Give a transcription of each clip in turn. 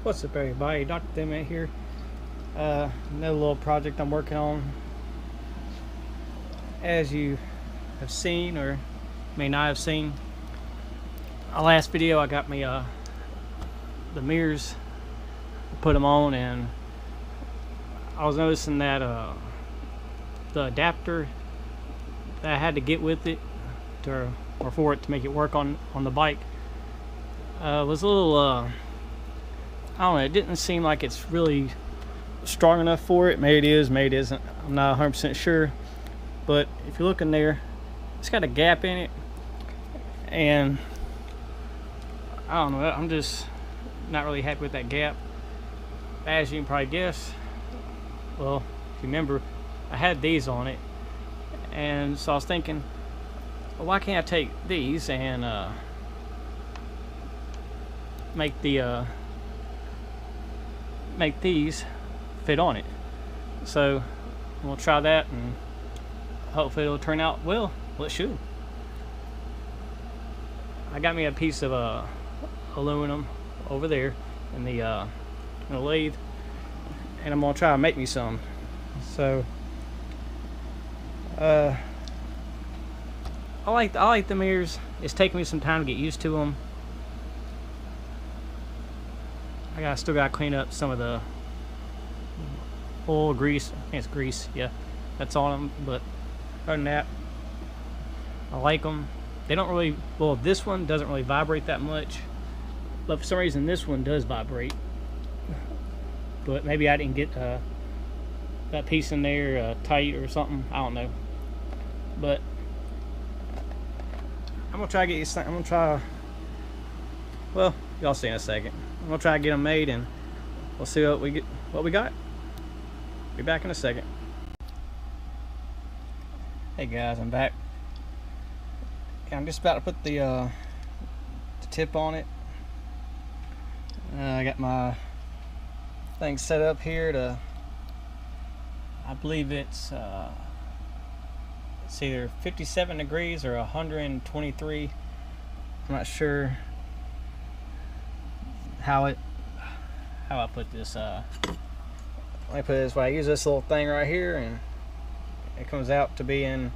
What's up, everybody? Dr. Thimmet here. Another little project I'm working on. As you have seen or may not have seen, our last video I got me the mirrors, put them on, and I was noticing that the adapter that I had to get with it or for it to make it work on the bike was a little I don't know, it didn't seem like it's really strong enough for it. Maybe it is, maybe it isn't. I'm not 100% sure. But if you look in there, it's got a gap in it. And I don't know, I'm just not really happy with that gap. As you can probably guess, well, if you remember, I had these on it. And so I was thinking, well, why can't I take these and make these fit on it? So we'll try that, and hopefully it'll turn out well. Well, it should. I got me a piece of aluminum over there in the lathe, and I'm gonna try to make me some. So I like the mirrors. It's taking me some time to get used to them. I still gotta clean up some of the oil, grease. I think it's grease, yeah, that's on them. But other than that, I like them. They don't really, well, this one doesn't really vibrate that much, but for some reason this one does vibrate. But maybe I didn't get that piece in there tight or something, I don't know. But I'm gonna try to get these. I'm gonna try. Well, y'all see in a second. I'm gonna try to get them made, and we'll see what we get. What we got. Be back in a second. Hey guys, I'm back. Okay, I'm just about to put the tip on it. I got my thing set up here to. I believe it's either 57 degrees or 123. I'm not sure how I put this. Let me put it this way. I use this little thing right here, and it comes out to be in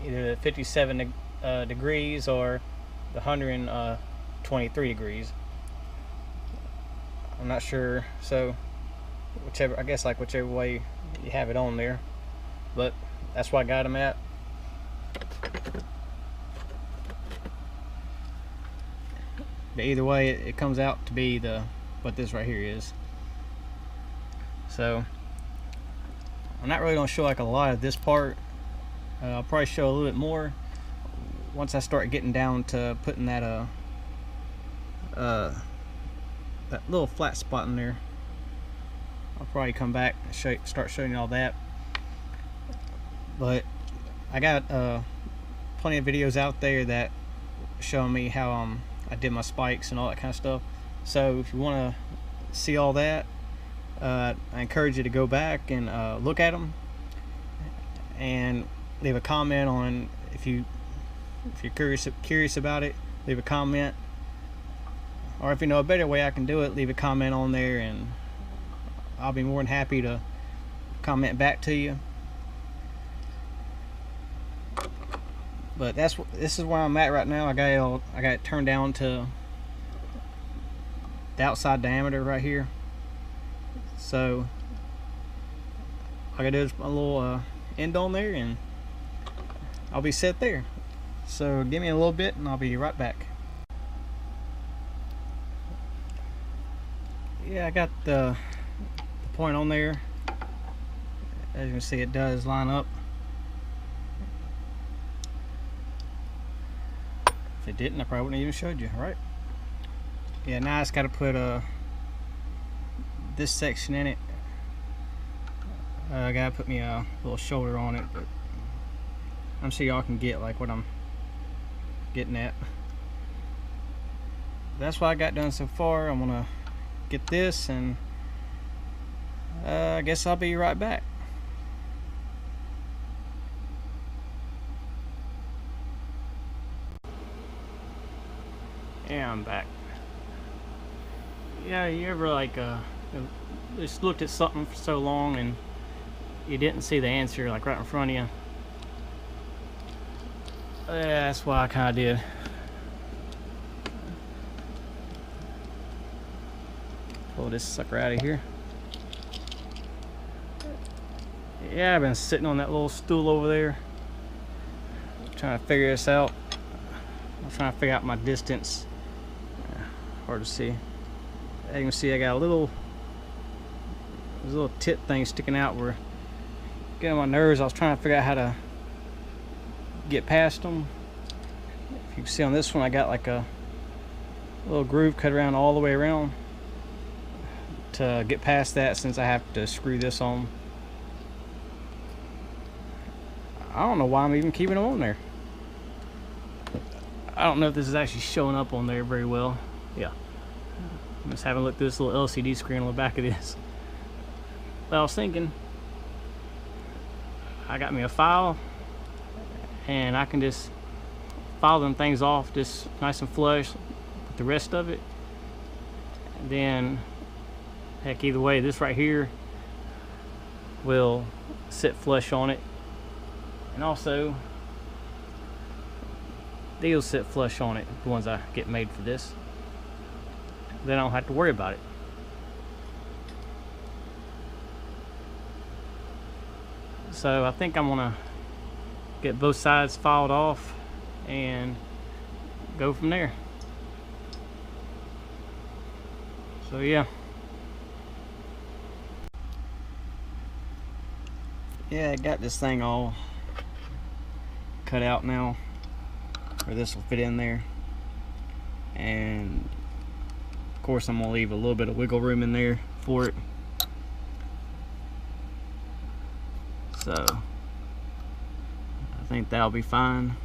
either the 57 degrees or the 123 degrees. I'm not sure. So whichever, I guess, like whichever way you have it on there. But that's where I got them at. But either way, it comes out to be what this right here is. So I'm not really gonna show like a lot of this part. I'll probably show a little bit more once I start getting down to putting that little flat spot in there. I'll probably come back and start showing you all that. But I got plenty of videos out there that show me how I did my spikes and all that kind of stuff. So if you want to see all that, I encourage you to go back and look at them and leave a comment on if you're curious about it. Leave a comment, or if you know a better way I can do it, leave a comment on there, and I'll be more than happy to comment back to you. But this is where I'm at right now. I got it turned down to the outside diameter right here. So all I gotta do is put a little end on there, and I'll be set there. So give me a little bit, and I'll be right back. Yeah, I got the point on there. As you can see, it does line up. If it didn't, I probably wouldn't even showed you, right? Yeah, now I just got to put this section in it. I got to put me a little shoulder on it, but I'm sure y'all can get like what I'm getting at. That's what I got done so far. I'm gonna get this, and I guess I'll be right back. And I'm back. Yeah, you ever like just looked at something for so long and you didn't see the answer like right in front of you? Yeah, that's what I kind of did. Pull this sucker out of here. Yeah, I've been sitting on that little stool over there trying to figure this out. I'm trying to figure out my distance. Hard to see. As you can see, I got there's a little tip thing sticking out where getting on my nerves. I was trying to figure out how to get past them. If you can see on this one, I got like a little groove cut around all the way around to get past that, since I have to screw this on. I don't know why I'm even keeping them on there. I don't know if this is actually showing up on there very well. Yeah. I'm just having a look through this little LCD screen on the back of this. But I was thinking, I got me a file, and I can just file them things off just nice and flush with the rest of it. And then, heck, either way, this right here will sit flush on it. And also, these will sit flush on it, the ones I get made for this. Then I don't have to worry about it. So I think I'm gonna get both sides filed off and go from there. So yeah. Yeah, I got this thing all cut out now, where this will fit in there, and of course I'm gonna leave a little bit of wiggle room in there for it. So I think that'll be fine.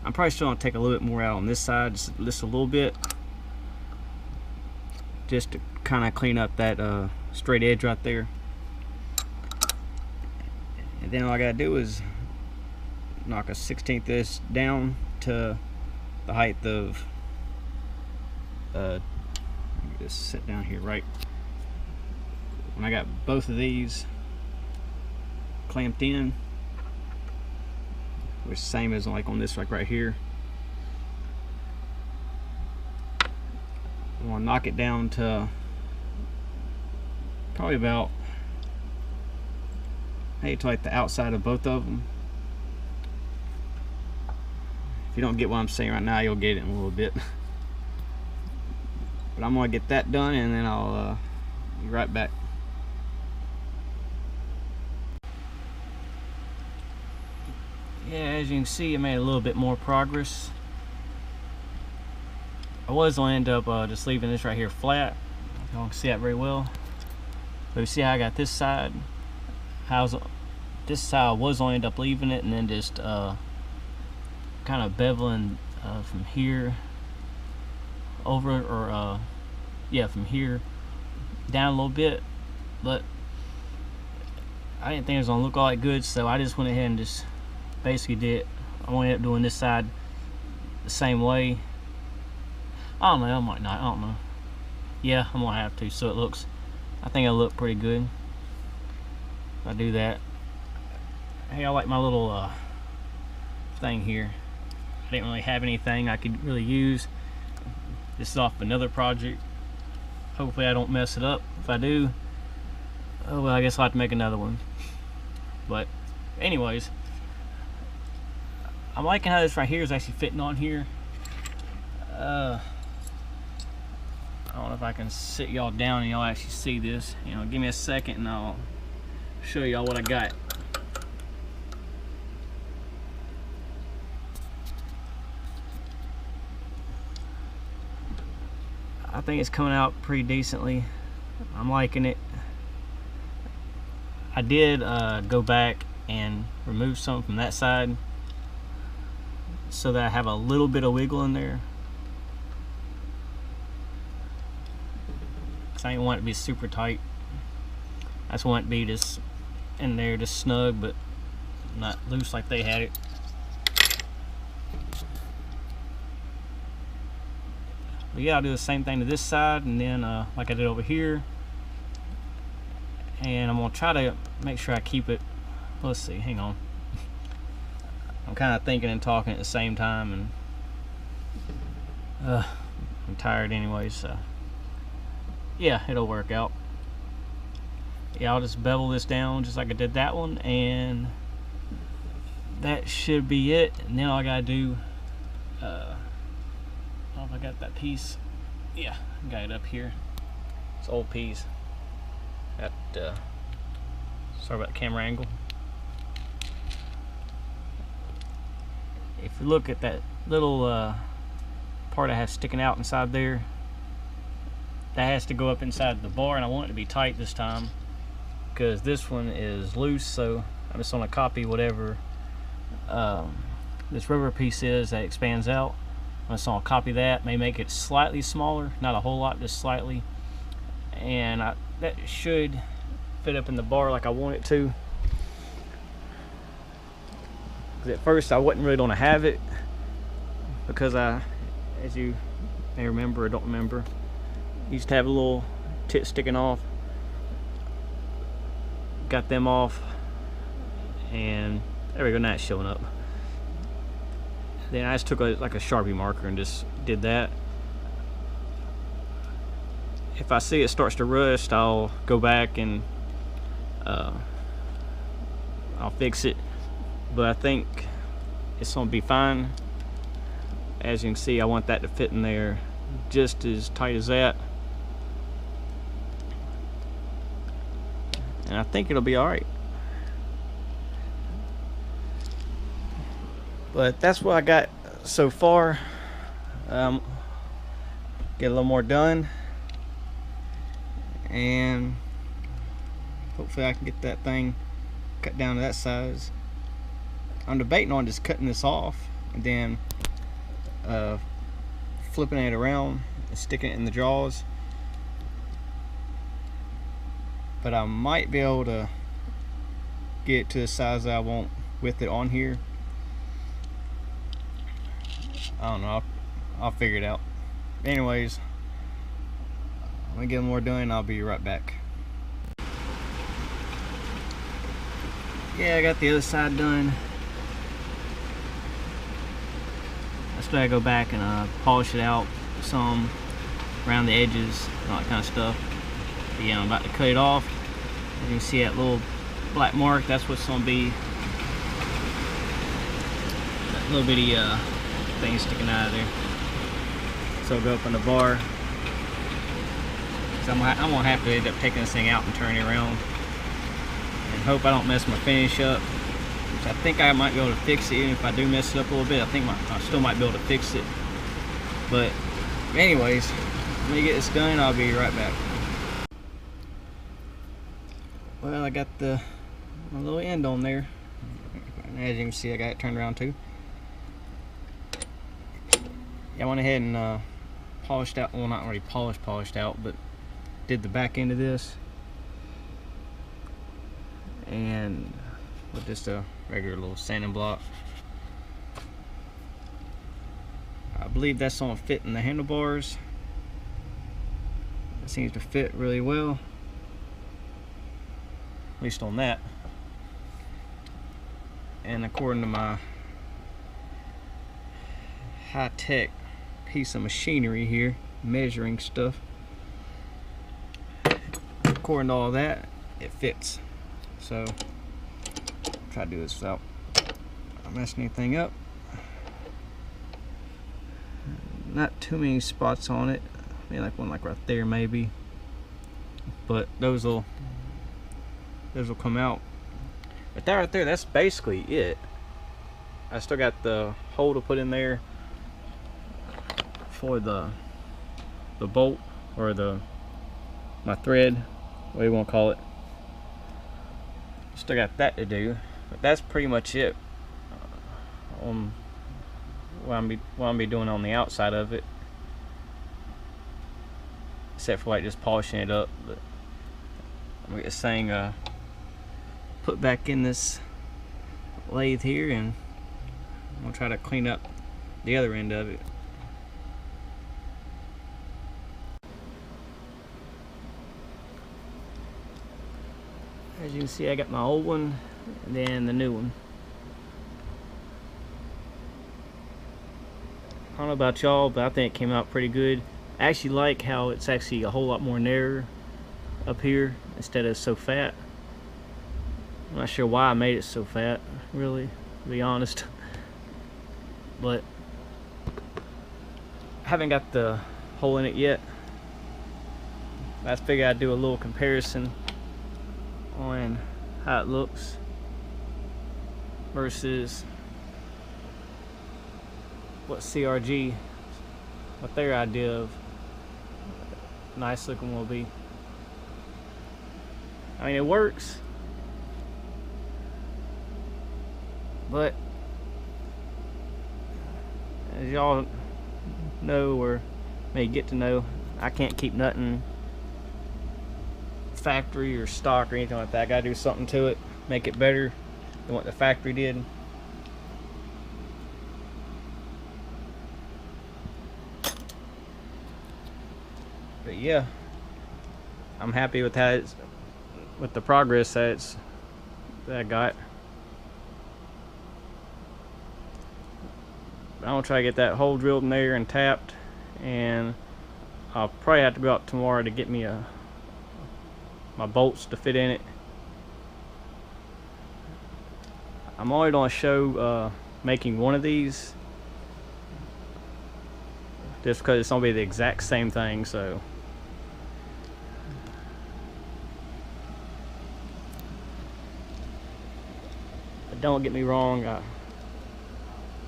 I'm probably still gonna take a little bit more out on this side, just a little bit, just to kind of clean up that straight edge right there. And then all I gotta do is knock a 1/16 of this down to the height of just sit down here right when I got both of these clamped in, which is the same as like on this right here. I want to knock it down to probably about, to like the outside of both of them. If you don't get what I'm saying right now, you'll get it in a little bit. But I'm gonna get that done, and then I'll be right back. Yeah, as you can see, I made a little bit more progress. I was gonna end up just leaving this right here flat. You don't see that very well. But you see how I got this side. This side I was gonna end up leaving it, and then just kind of beveling from here over, or yeah, from here down a little bit. But I didn't think it was gonna look all that good, so I just went ahead and just basically did. I ended up doing this side the same way. I don't know, I might not, I don't know. Yeah, I'm gonna have to, so it looks, I think it'll look pretty good if I do that. Hey, I like my little thing here. I didn't really have anything I could really use. This is off another project. Hopefully I don't mess it up. If I do, oh well, I guess I'll have to make another one. But anyways, I'm liking how this right here is actually fitting on here. I don't know if I can sit y'all down and y'all actually see this. You know, give me a second and I'll show y'all what I got. I think it's coming out pretty decently. I'm liking it. I did go back and remove something from that side so that I have a little bit of wiggle in there. I didn't want it to be super tight. I just want it to be just in there, just snug, but not loose like they had it. But yeah, I'll do the same thing to this side, and then like I did over here. And I'm gonna try to make sure I keep it. Let's see, hang on. I'm kind of thinking and talking at the same time, and I'm tired anyway, so yeah, it'll work out. Yeah, I'll just bevel this down just like I did that one, and that should be it. And then all I gotta do, I don't know if I got that piece. Yeah, I got it up here. It's old piece. Got, sorry about the camera angle. If you look at that little part I have sticking out inside there, that has to go up inside the bar, and I want it to be tight this time because this one is loose. So I'm just gonna copy whatever this rubber piece is that expands out. I'm just gonna copy that, may make it slightly smaller, not a whole lot, just slightly, and that should fit up in the bar like I want it to. At first I wasn't really going to have it because I, as you may remember or don't remember, used to have a little tit sticking off. Got them off, and there we go, now it's showing up. Then I just took like a Sharpie marker and just did that. If I see it starts to rust, I'll go back and I'll fix it. But I think it's gonna be fine. As you can see, I want that to fit in there just as tight as that, and I think it'll be all right. But that's what I got so far. Get a little more done, and hopefully I can get that thing cut down to that size. I'm debating on just cutting this off and then flipping it around and sticking it in the jaws, but I might be able to get it to the size that I want with it on here. I don't know, I'll figure it out. Anyways, I'm gonna get more done and I'll be right back. Yeah, I got the other side done. I still gotta go back and polish it out some around the edges and all that kind of stuff. But yeah, I'm about to cut it off. As you can see that little black mark, that's what's gonna be that little bitty thing sticking out of there. So I'll go up on the bar. So I'm gonna have to end up taking this thing out and turning it around, and hope I don't mess my finish up. I think I might be able to fix it. Even if I do mess it up a little bit, I think I still might be able to fix it. But anyways, when I get this done, I'll be right back. Well, I got my little end on there. As you can see, I got it turned around too. Yeah, I went ahead and polished out, well, not really polished out, but did the back end of this, and with just a regular little sanding block. I believe that's gonna fit in the handlebars. It seems to fit really well, at least on that. And according to my high-tech piece of machinery here, measuring stuff, according to all that, it fits. So try to do this without messing anything up. Not too many spots on it. I mean, like one like right there maybe, but those will come out. But that right there, that's basically it. I still got the hole to put in there for the bolt, or my thread, what do you want to call it. Still got that to do, but that's pretty much it on what I'm be doing on the outside of it, except for like just polishing it up. But I'm gonna get this thing put back in this lathe here, and I'm gonna try to clean up the other end of it. As you can see, I got my old one and then the new one. I don't know about y'all, but I think it came out pretty good. I actually like how it's actually a whole lot more narrow up here instead of so fat. I'm not sure why I made it so fat, really, to be honest. But I haven't got the hole in it yet. I figured I'd do a little comparison on how it looks versus what CRG, what their idea of nice looking will be. I mean, it works, but as y'all know or may get to know, I can't keep nothing factory or stock or anything like that. I gotta do something to it, make it better than what the factory did. But yeah, I'm happy with how it's, with the progress that I got. I'm gonna try to get that hole drilled in there and tapped, and I'll probably have to go out tomorrow to get me my bolts to fit in it. I'm only gonna show making one of these just because it's gonna be the exact same thing. So but don't get me wrong,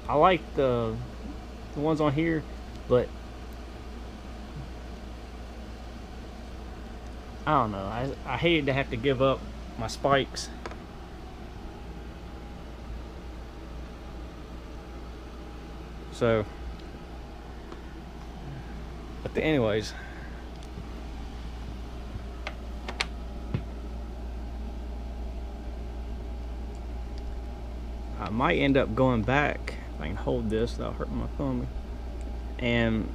I like the ones on here, but I don't know, I hated to have to give up my spikes. So, but anyways, I might end up going back, if I can hold this without hurting my thumb, and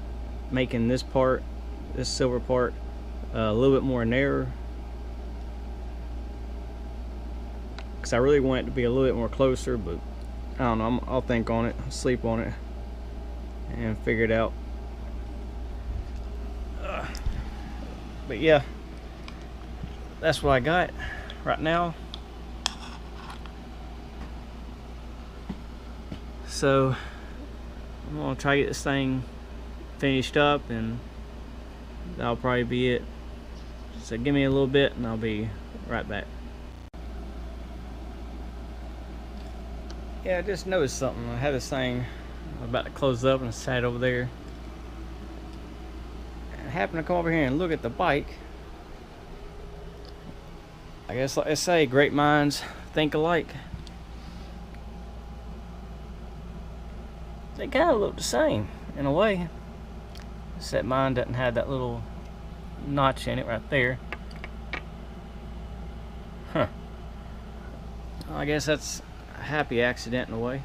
making this part, this silver part, a little bit more narrow, because I really want it to be a little bit more closer. But I don't know, I'll think on it, sleep on it, and figure it out. But yeah, that's what I got right now. So I'm gonna try to get this thing finished up, and that'll probably be it. So give me a little bit and I'll be right back. Yeah, I just noticed something. I had this thing about to close up and it sat over there. And I happened to come over here and look at the bike. I guess, like I say, great minds think alike. They kind of look the same in a way, except mine doesn't have that little notch in it right there. Huh. Well, I guess that's a happy accident in a way.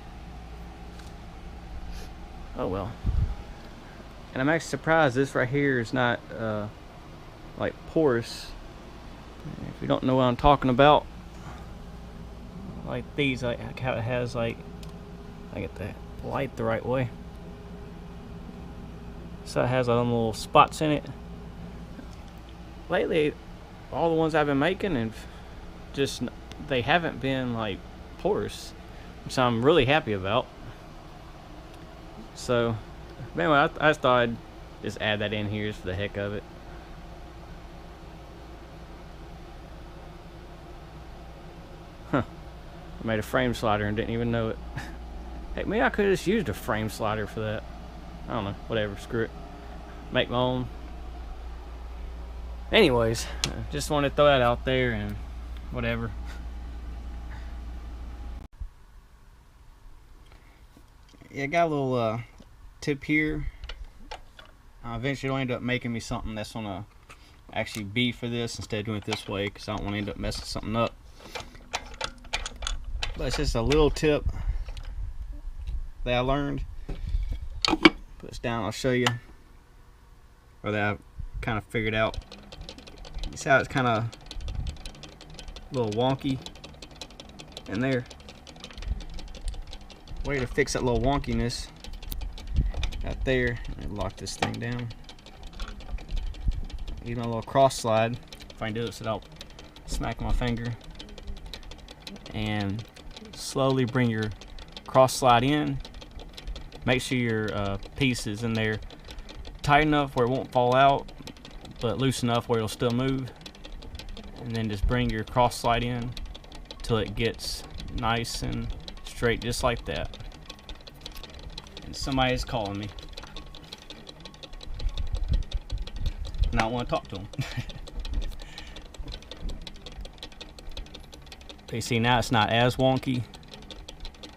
Oh well. And I'm actually surprised this right here is not like porous. If you don't know what I'm talking about, like these, like how it has, like, I get that light the right way, so it has little spots in it. Lately, all the ones I've been making, and just they haven't been like porous, which I'm really happy about. So anyway, I just thought I'd just add that in here just for the heck of it. Huh. I made a frame slider and didn't even know it. Heck, maybe I could have just used a frame slider for that. I don't know, whatever, screw it. Make my own. Anyways, just wanted to throw that out there and whatever. Yeah, I got a little tip here. Eventually I'll end up making me something that's gonna actually be for this instead of doing it this way, because I don't want to end up messing something up. But it's just a little tip that I learned. Put this down, I'll show you. Or that I kind of figured out. You see how it's kind of a little wonky in there. Way to fix that little wonkiness out there. And lock this thing down. Use my little cross slide. If I can do it without smacking my finger. And slowly bring your cross slide in. Make sure your piece is in there tight enough where it won't fall out, but loose enough where it'll still move. And then just bring your cross slide in till it gets nice and straight, just like that. And somebody is calling me, and I want to talk to them. You see, now it's not as wonky.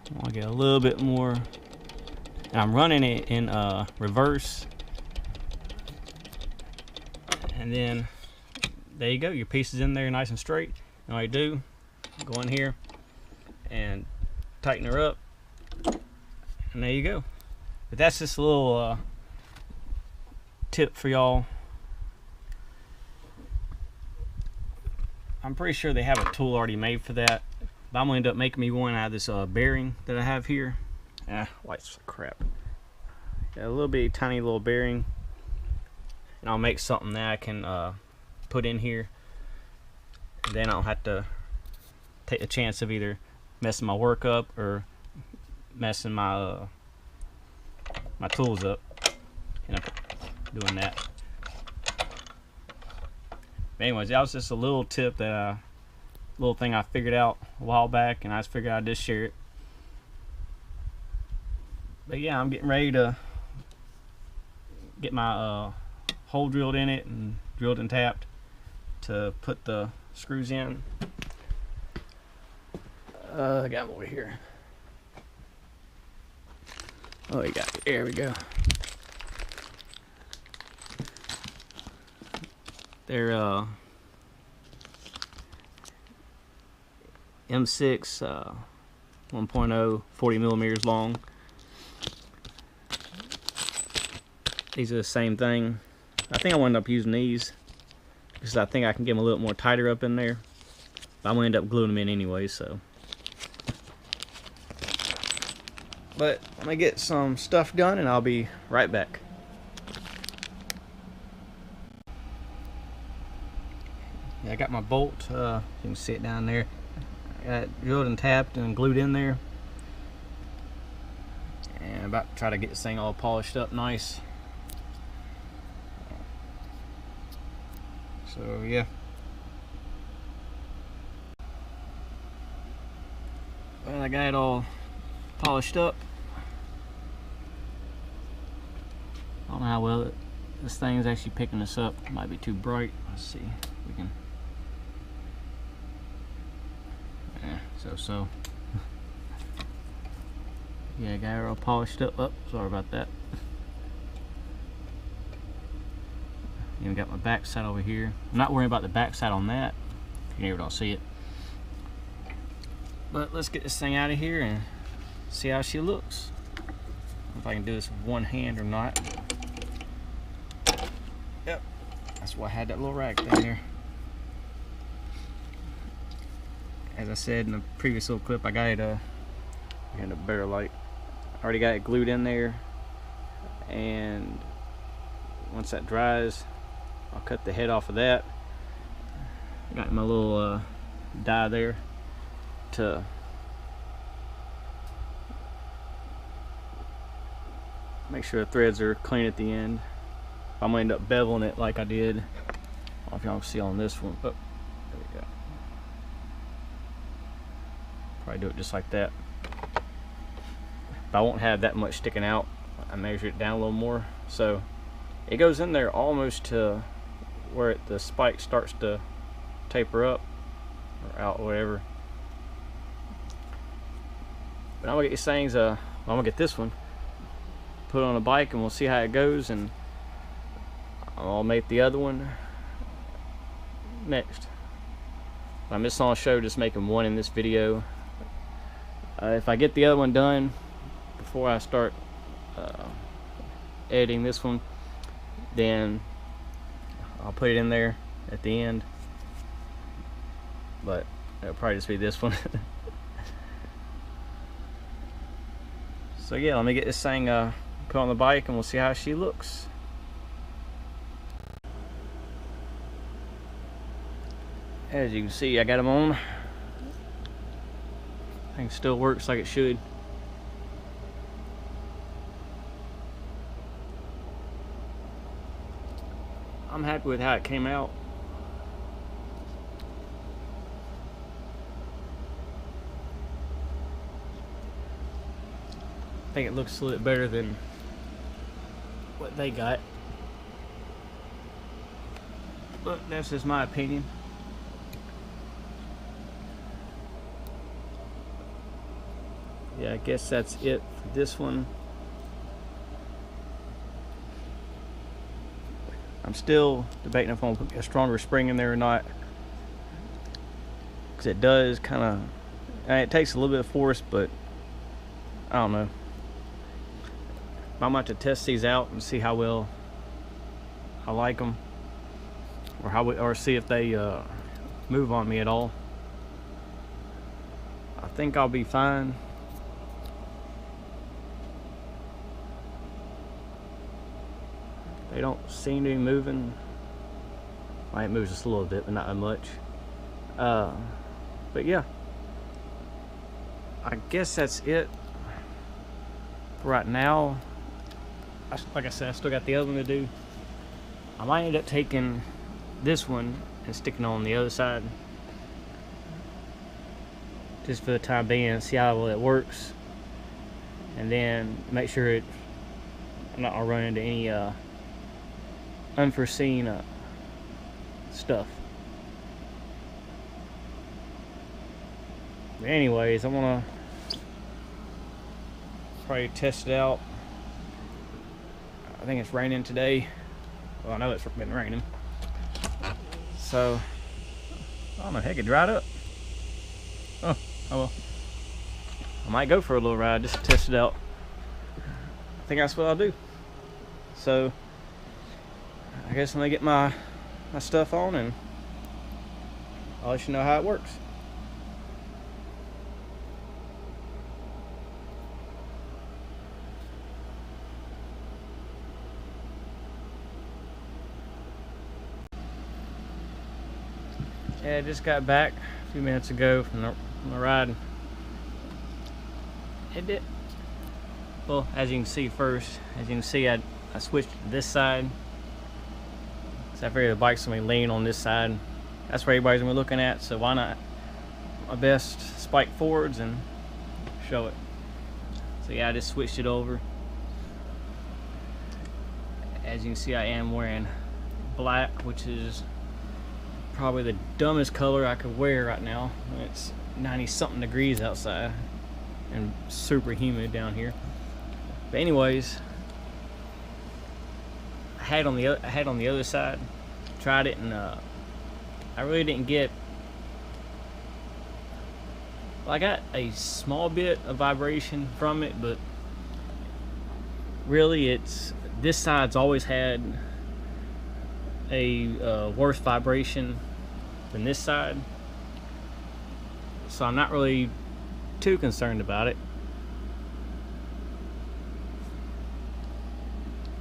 I want to get a little bit more, and I'm running it in reverse. And then there you go, your piece is in there nice and straight. And all you do, go in here and tighten her up, and there you go. But that's just a little tip for y'all. I'm pretty sure they have a tool already made for that, but I'm gonna end up making me one out of this bearing that I have here. Lights crap. Got a little bit tiny little bearing, and I'll make something that I can put in here. And then I don't have to take the chance of either messing my work up or messing my my tools up. And I'm doing that. But anyways, that was just a little tip that little thing I figured out a while back, and I just figured I'd just share it. But yeah, I'm getting ready to get my hole drilled in it and drilled and tapped to put the screws in. I got them over here. Oh, you got it. There we go. They're M6 1.0 40 millimeters long. These are the same thing. I think I will end up using these because I think I can get them a little more tighter up in there. But I'm gonna end up gluing them in anyway, so. But I'm gonna get some stuff done and I'll be right back. Yeah, I got my bolt. You can see it down there. I got it drilled and tapped and glued in there. And I'm about to try to get this thing all polished up nice. So yeah. Well, I got it all polished up. I don't know how well this thing is actually picking this up. It might be too bright. Let's see. We can. Yeah, so. Yeah, I got it all polished up. Oh, sorry about that. Even got my backside over here. I'm not worrying about the backside on that. You never don't see it. But let's get this thing out of here and see how she looks. If I can do this with one hand or not. Yep, that's why I had that little rack down there. As I said in the previous little clip, I got it in a better light. I already got it glued in there, and once that dries, I'll cut the head off of that. I got my little die there to make sure the threads are clean at the end. I'm gonna end up beveling it like I did. I don't know if y'all can see on this one. Oh, there we go. Probably do it just like that. But I won't have that much sticking out. I measure it down a little more, so it goes in there almost to where the spike starts to taper up or out, whatever. But I'm gonna get these things. I'm gonna get this one, put it on a bike, and we'll see how it goes, and I'll make the other one next. I'm just on show just making one in this video. If I get the other one done before I start editing this one, then I'll put it in there at the end. But It'll probably just be this one. So yeah, let me get this thing put on the bike and we'll see how she looks. As you can see, I got them on. Thing still works like it should. I'm happy with how it came out. I think it looks a little bit better than what they got. But that's just my opinion. Yeah, I guess that's it for this one. I'm still debating if I'm gonna put a stronger spring in there or not, because it does kind of, it takes a little bit of force, but I don't know. I might have to test these out and see how well I like them, or see if they move on me at all. I think I'll be fine. They don't seem to be moving. Well, it moves just a little bit, but not that much. But yeah, I guess that's it for right now. Like I said, I still got the other one to do. I might end up taking this one and sticking on the other side, just for the time being, see how well it works, and then make sure I'm not gonna run into any unforeseen stuff. But anyways, I want to probably test it out. I think it's raining today. Well, I know it's been raining, so I don't know, heck, it dried up. Oh well, I might go for a little ride just to test it out. I think that's what I'll do. So I guess I'm gonna get my stuff on and I'll let you know how it works. Yeah, I just got back a few minutes ago from the ride. It did. Well, as you can see first, I switched to this side. So I figured the bike's gonna be leaning on this side. That's where everybody's gonna be looking at, so why not my best spike forwards and show it. So yeah, I just switched it over. As you can see, I am wearing black, which is probably the dumbest color I could wear right now. It's 90-something degrees outside and super humid down here. But anyways, I had on the other side, tried it, and I really didn't get. Well, I got a small bit of vibration from it, but really, this side's always had a worse vibration than this side, so I'm not really too concerned about it.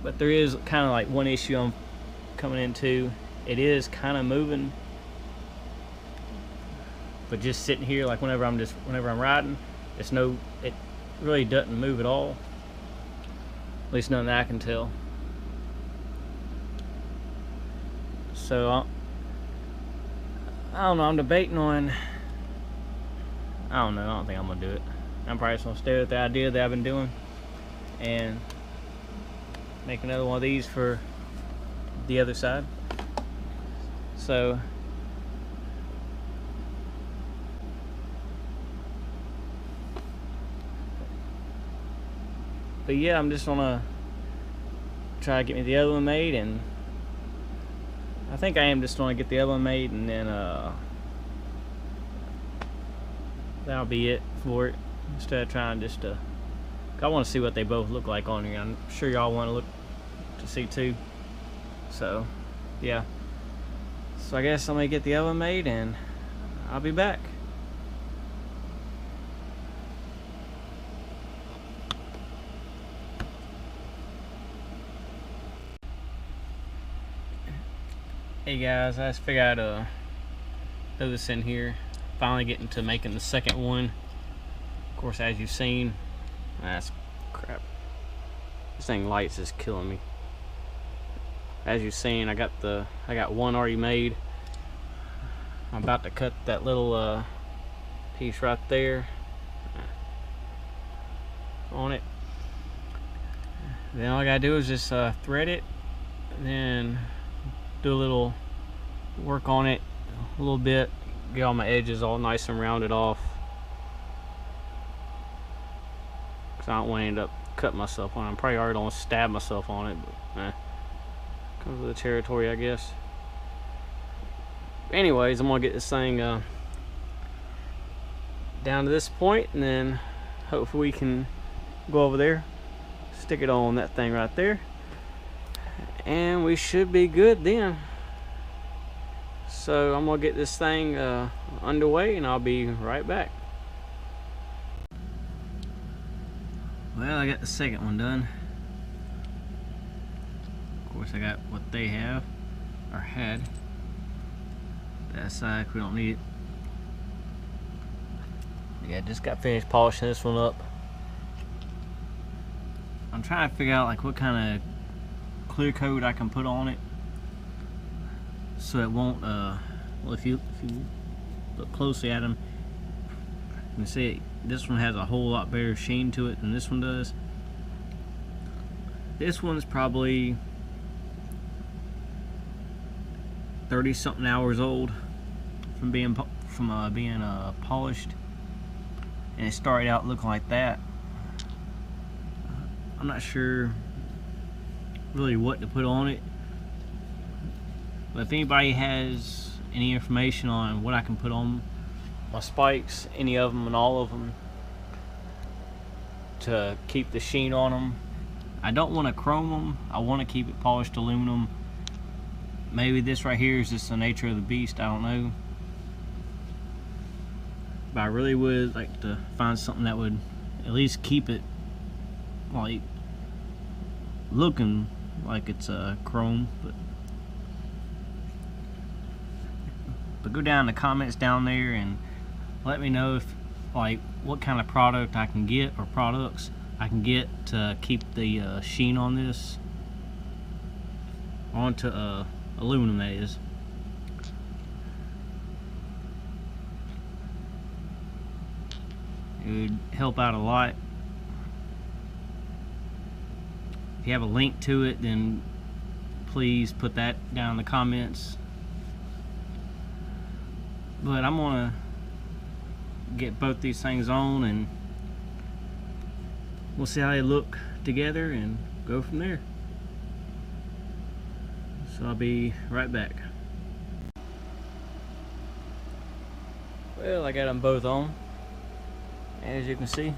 But there is kind of like one issue I'm coming into. It is kind of moving, but just sitting here, like whenever I'm riding, it really doesn't move at all. At least nothing that I can tell. So I don't know, I'm debating on, I don't think I'm gonna do it. I'm probably just gonna stay with the idea that I've been doing and make another one of these for the other side. So but yeah, I'm just gonna try to get me the other one made, and I think I am just gonna get the other one made, and then that'll be it for it, instead of trying just to, I want to see what they both look like on here. I'm sure y'all want to look to see too. So yeah, so I guess I'm gonna get the other one made and I'll be back. Hey guys, I just figured I'd throw this in here. Finally getting to making the second one. Of course, as you've seen, that's crap. This thing lights is killing me. As you've seen, I got one already made. I'm about to cut that little piece right there on it. Then all I gotta do is just thread it, then do a little work on it a little bit, get all my edges all nice and rounded off, because I don't want to end up cutting myself on it. I'm probably already gonna stab myself on it, but comes with the territory, I guess. Anyways, I'm gonna get this thing down to this point, and then hopefully we can go over there, stick it on that thing right there, and we should be good then. So I'm gonna get this thing underway, and I'll be right back. Well, I got the second one done. Of course, I got what they have or had. That side, we don't need it. Yeah, just got finished polishing this one up. I'm trying to figure out like what kind of clear coat I can put on it, so it won't well, if you look closely at them, you can see this one has a whole lot better sheen to it than this one does. This one's probably 30 something hours old from being polished, and it started out looking like that. I'm not sure really what to put on it, but if anybody has any information on what I can put on my spikes, any of them and all of them, to keep the sheen on them. I don't want to chrome them, I want to keep it polished aluminum. Maybe this right here is just the nature of the beast, I don't know. But I really would like to find something that would at least keep it like looking like it's chrome. But go down in the comments down there and let me know if like what kind of product I can get, or products I can get to keep the sheen on this onto aluminum, that is. It would help out a lot. If you have a link to it, then please put that down in the comments. But I'm gonna get both these things on, and we'll see how they look together and go from there. So I'll be right back. Well, I got them both on, as you can see.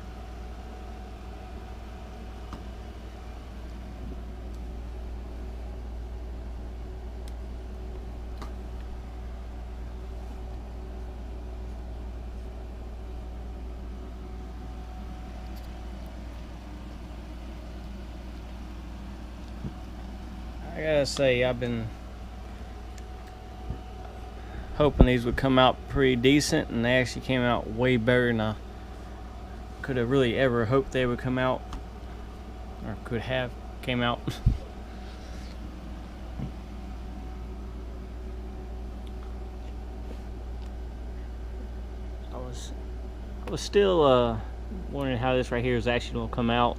I gotta say, I've been hoping these would come out pretty decent, and they actually came out way better than I could have really ever hoped they would come out, or could have came out. I was still wondering how this right here is actually gonna come out,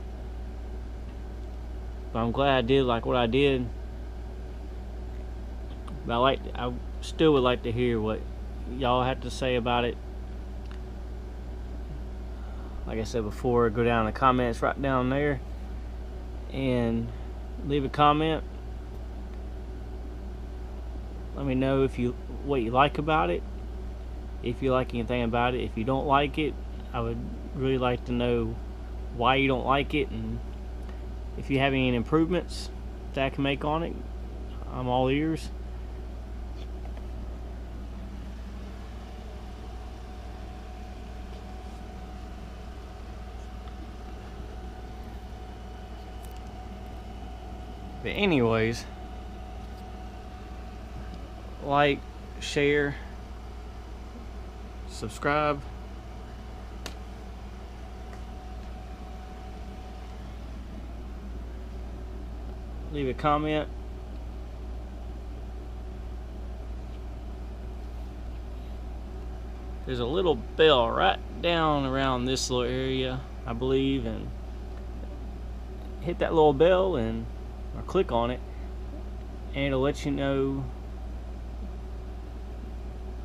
but I'm glad I did like what I did. But I still would like to hear what y'all have to say about it. Like I said before, go down in the comments right down there and leave a comment. Let me know what you like about it, if you like anything about it. If you don't like it, I would really like to know why you don't like it, and if you have any improvements that I can make on it. I'm all ears. But anyways, like, share, subscribe. Leave a comment. There's a little bell right down around this little area, I believe, and hit that little bell and or click on it, and it'll let you know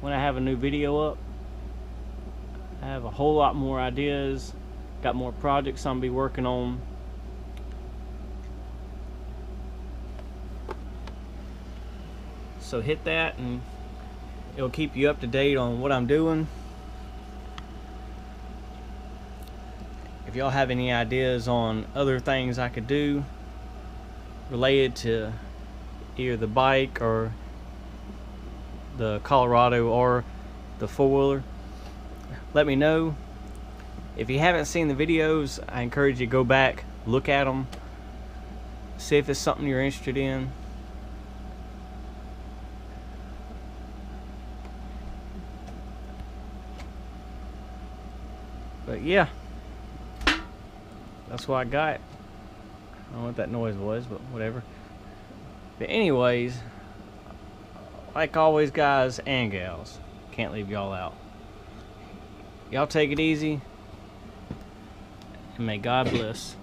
when I have a new video up. I have a whole lot more ideas, got more projects I'm gonna be working on. So hit that and it'll keep you up to date on what I'm doing. If y'all have any ideas on other things I could do related to either the bike or the Colorado or the four-wheeler, let me know. If you haven't seen the videos, I encourage you to go back, look at them, see if it's something you're interested in. But yeah, that's what I got. I don't know what that noise was, but whatever. But anyways, like always, guys and gals, can't leave y'all out. Y'all take it easy, and may God bless.